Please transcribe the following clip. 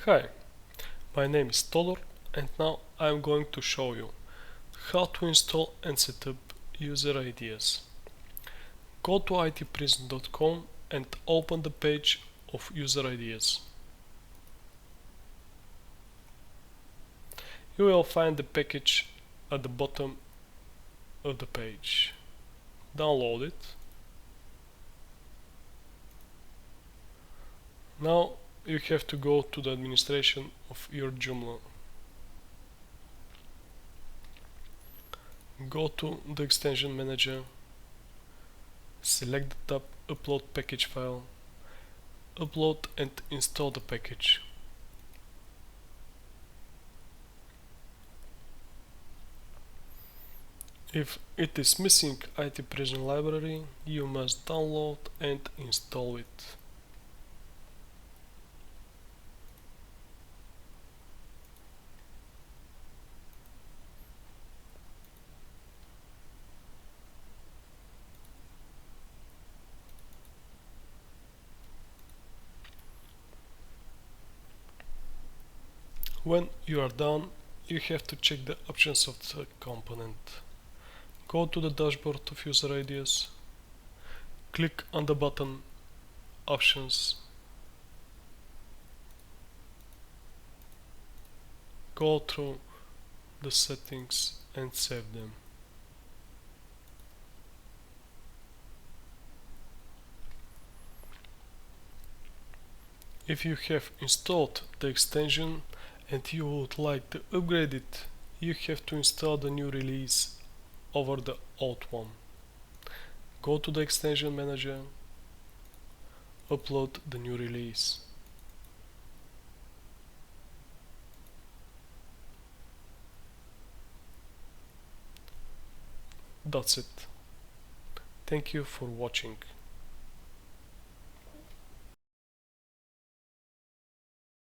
Hi, my name is Todor and now I am going to show you how to install and set up user ideas. Go to ITPrism.com and open the page of user ideas. You will find the package at the bottom of the page. Download it. Now you have to go to the administration of your Joomla. Go to the extension manager, select the tab Upload package file, upload and install the package. If it is missing ITPrism library, you must download and install it. When you are done, you have to check the options of the component. Go to the dashboard of user ideas, click on the button Options, go through the settings and save them. If you have installed the extension and you would like to upgrade it, you have to install the new release over the old one. Go to the extension manager, upload the new release. That's it. Thank you for watching.